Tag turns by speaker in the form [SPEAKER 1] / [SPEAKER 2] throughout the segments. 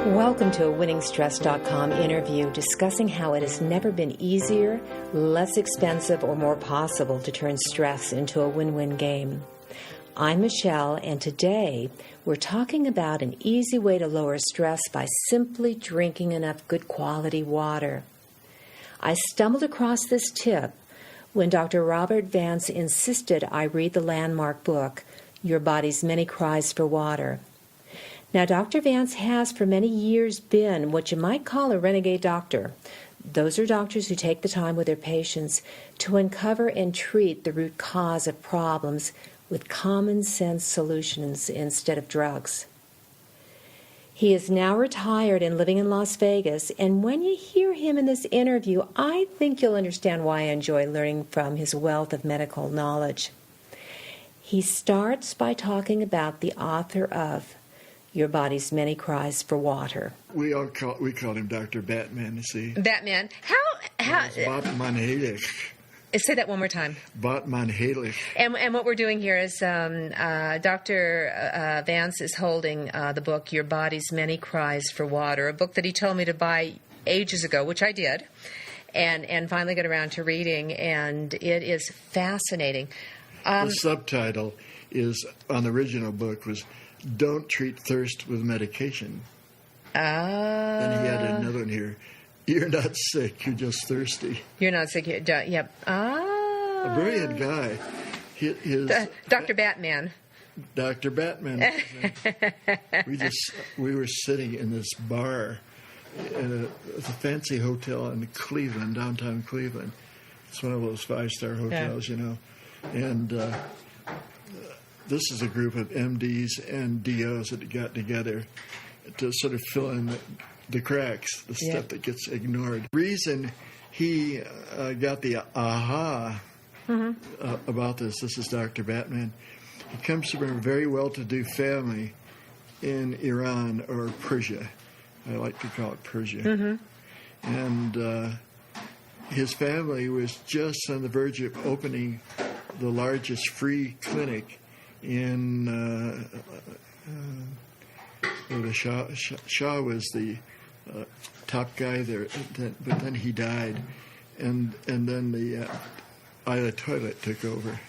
[SPEAKER 1] Welcome to a WinningStress.com interview discussing how it has never been easier, less expensive, or more possible to turn stress into a win-win game. I'm Michele, and today we're talking about an easy way to lower stress by simply drinking enough good quality water. I stumbled across this tip when Dr. Robert Vance insisted I read the landmark book, Your Body's Many Cries for Water. Now, Dr. Vance has for many years been what you might call a renegade doctor. Those are doctors who take the time with their patients to uncover and treat the root cause of problems with common sense solutions instead of drugs. He is now retired and living in Las Vegas, and when you hear him in this interview, I think you'll understand why I enjoy learning from his wealth of medical knowledge. He starts by talking about the author of Your Body's Many Cries for Water.
[SPEAKER 2] We call him Dr. Batman, you see.
[SPEAKER 1] Batman. How
[SPEAKER 2] Batman Heilig.
[SPEAKER 1] Say that one more time.
[SPEAKER 2] Batman Heilig.
[SPEAKER 1] And what we're doing here is Dr. Vance is holding the book, Your Body's Many Cries for Water, a book that he told me to buy ages ago, which I did, and finally got around to reading, and it is fascinating.
[SPEAKER 2] The subtitle is, on the original book, was Don't Treat Thirst with Medication. Then he added another one here. You're not sick, you're just thirsty.
[SPEAKER 1] You're not sick, yep.
[SPEAKER 2] A brilliant guy.
[SPEAKER 1] Dr. Batman.
[SPEAKER 2] Dr. Batman. We were sitting in this bar at a fancy hotel in Cleveland, downtown Cleveland. It's one of those five-star hotels, you know. And this is a group of MDs and DOs that got together to sort of fill in the cracks, the stuff that gets ignored. The reason he got the aha about this is Dr. Batman. He comes from a very well-to-do family in Iran or Persia. I like to call it Persia. Mm-hmm. And his family was just on the verge of opening the largest free clinic in the Shah was the top guy there, but then he died, and then the Isla Toilet took over.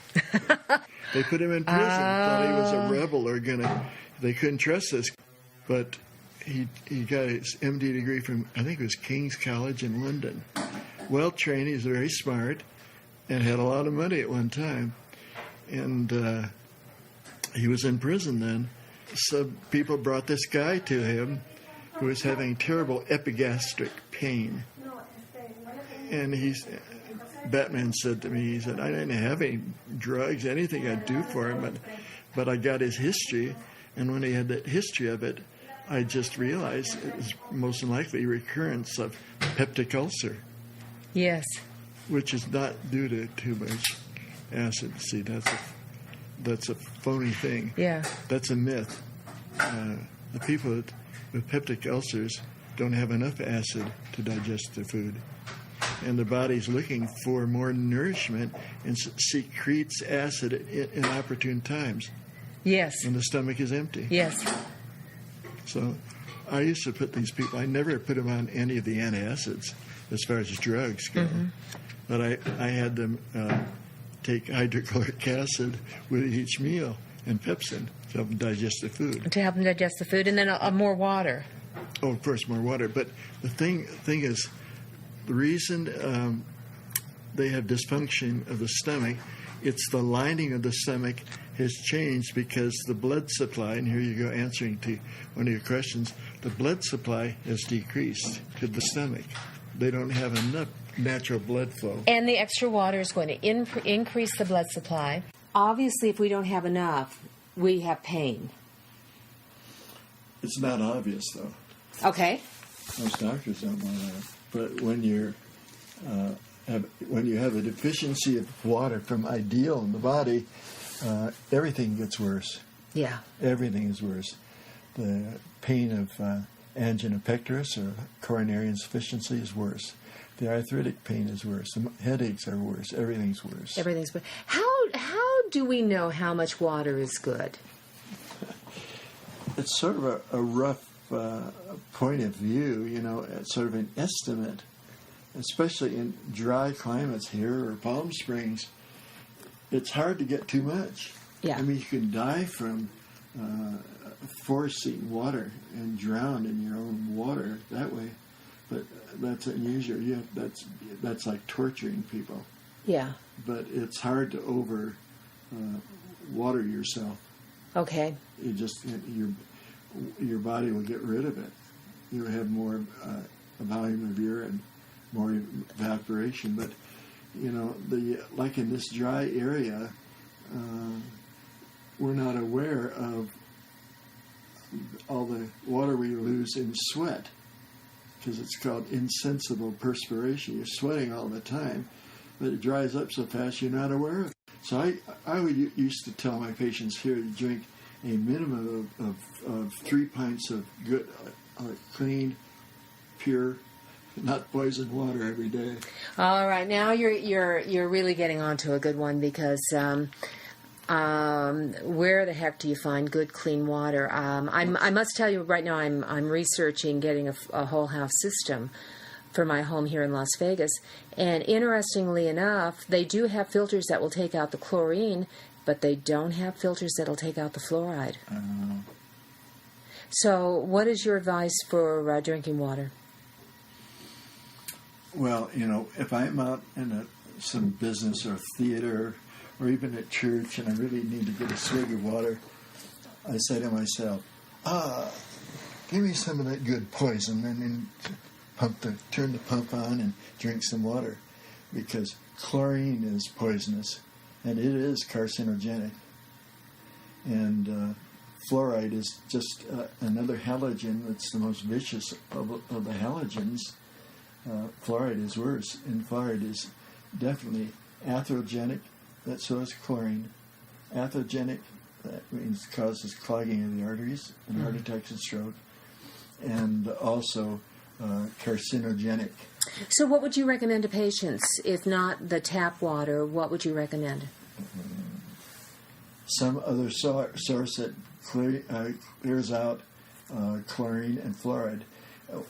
[SPEAKER 2] They put him in prison, thought he was a rebel they couldn't trust this, but he got his MD degree from, I think it was King's College in London. Well trained, he was very smart, and had a lot of money at one time, and he was in prison then. So people brought this guy to him who was having terrible epigastric pain. And Batman said to me, he said, I didn't have any drugs, anything I'd do for him, but I got his history, and when he had that history of it, I just realized it was most likely recurrence of peptic ulcer.
[SPEAKER 1] Yes. With
[SPEAKER 2] which is not due to too much acid. See, that's a phony thing.
[SPEAKER 1] Yeah.
[SPEAKER 2] That's a myth. The people with peptic ulcers don't have enough acid to digest their food. And the body's looking for more nourishment and secretes acid in inopportune times.
[SPEAKER 1] Yes.
[SPEAKER 2] When the stomach is empty.
[SPEAKER 1] Yes.
[SPEAKER 2] So I used to put these people, I never put them on any of the antacids as far as drugs go. Mm-hmm. But I had them take hydrochloric acid with each meal and pepsin to help them digest the food.
[SPEAKER 1] To help them digest the food, and then more water.
[SPEAKER 2] Oh, of course, more water. But the thing is, the reason they have dysfunction of the stomach, it's the lining of the stomach has changed because the blood supply, and here you go answering to one of your questions, the blood supply has decreased to the stomach. They don't have enough natural blood flow.
[SPEAKER 1] And the extra water is going to increase the blood supply. Obviously, if we don't have enough, we have pain.
[SPEAKER 2] It's not obvious, though.
[SPEAKER 1] Okay.
[SPEAKER 2] Most doctors don't want that. But when you have a deficiency of water from ideal in the body, everything gets worse.
[SPEAKER 1] Yeah.
[SPEAKER 2] Everything is worse. The pain of angina pectoris or coronary insufficiency is worse. The arthritic pain is worse. The headaches are worse. Everything's worse.
[SPEAKER 1] Everything's worse. How do we know how much water is good?
[SPEAKER 2] it's sort of a rough point of view, it's sort of an estimate, especially in dry climates here or Palm Springs. It's hard to get too much.
[SPEAKER 1] Yeah.
[SPEAKER 2] I mean, you can die from forcing water and drown in your own water that way, but that's unusual. Yeah, that's like torturing people.
[SPEAKER 1] Yeah.
[SPEAKER 2] But it's hard to over water yourself.
[SPEAKER 1] Okay.
[SPEAKER 2] You just your body will get rid of it. You'll have more volume of urine, more evaporation. But like in this dry area, we're not aware of all the water we lose in sweat, because it's called insensible perspiration. You're sweating all the time, but it dries up so fast you're not aware of it. So I used to tell my patients here to drink a minimum of 3 pints of good, clean, pure, not poisoned water every day.
[SPEAKER 1] All right, now you're really getting onto a good one, because where the heck do you find good, clean water? I must tell you right now, I'm researching getting a whole house system for my home here in Las Vegas. And interestingly enough, they do have filters that will take out the chlorine, but they don't have filters that'll take out the fluoride. So what is your advice for drinking water?
[SPEAKER 2] Well, if I'm out in some business or theater or even at church and I really need to get a swig of water, I say to myself, give me some of that good poison, and then turn the pump on and drink some water, because chlorine is poisonous and it is carcinogenic. And fluoride is just another halogen that's the most vicious of the halogens. Fluoride is worse, and fluoride is definitely atherogenic, so is chlorine. Atherogenic, that means causes clogging of the arteries and heart attacks and stroke, and also carcinogenic.
[SPEAKER 1] So what would you recommend to patients? If not the tap water, what would you recommend?
[SPEAKER 2] Some other source that clears out chlorine and fluoride.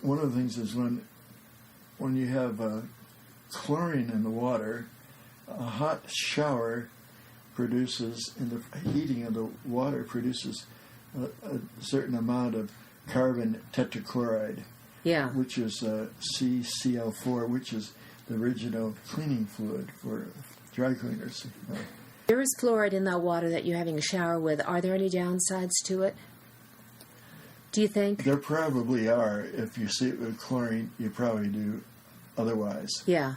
[SPEAKER 2] One of the things is when you have chlorine in the water, a hot shower produces, in the heating of the water, produces a certain amount of carbon tetrachloride.
[SPEAKER 1] Yeah.
[SPEAKER 2] Which is CCl4, which is the original cleaning fluid for dry cleaners.
[SPEAKER 1] There is fluoride in that water that you're having a shower with. Are there any downsides to it? Do you think?
[SPEAKER 2] There probably are. If you see it with chlorine, you probably do otherwise.
[SPEAKER 1] Yeah.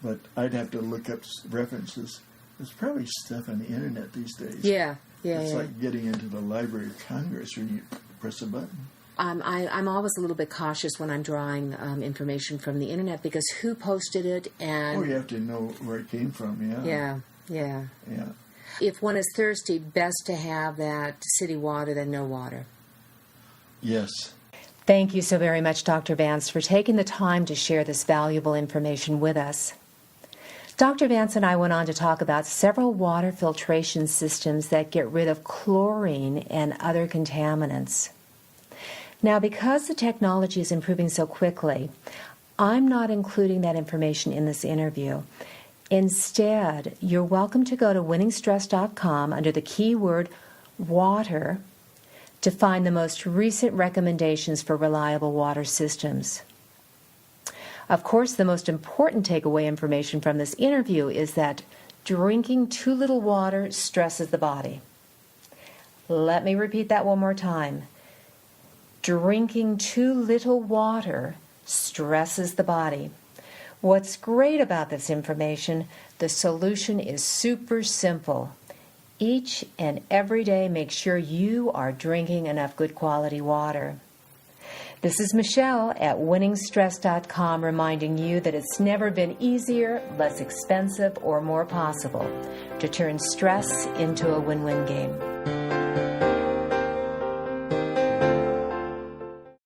[SPEAKER 2] But I'd have to look up references. There's probably stuff on the internet these days.
[SPEAKER 1] Yeah.
[SPEAKER 2] It's like getting into the Library of Congress when you press a button.
[SPEAKER 1] I'm always a little bit cautious when I'm drawing information from the internet, because who posted it, and
[SPEAKER 2] you have to know where it came from. Yeah.
[SPEAKER 1] If one is thirsty, best to have that city water than no water.
[SPEAKER 2] Yes.
[SPEAKER 1] Thank you so very much, Dr. Vance, for taking the time to share this valuable information with us. Dr. Vance and I went on to talk about several water filtration systems that get rid of chlorine and other contaminants. Now, because the technology is improving so quickly, I'm not including that information in this interview. Instead, you're welcome to go to WinningStress.com under the keyword water to find the most recent recommendations for reliable water systems. Of course, the most important takeaway information from this interview is that drinking too little water stresses the body. Let me repeat that one more time. Drinking too little water stresses the body. What's great about this information, the solution is super simple. Each and every day, make sure you are drinking enough good quality water. This is Michele at WinningStress.com reminding you that it's never been easier, less expensive, or more possible to turn stress into a win-win game.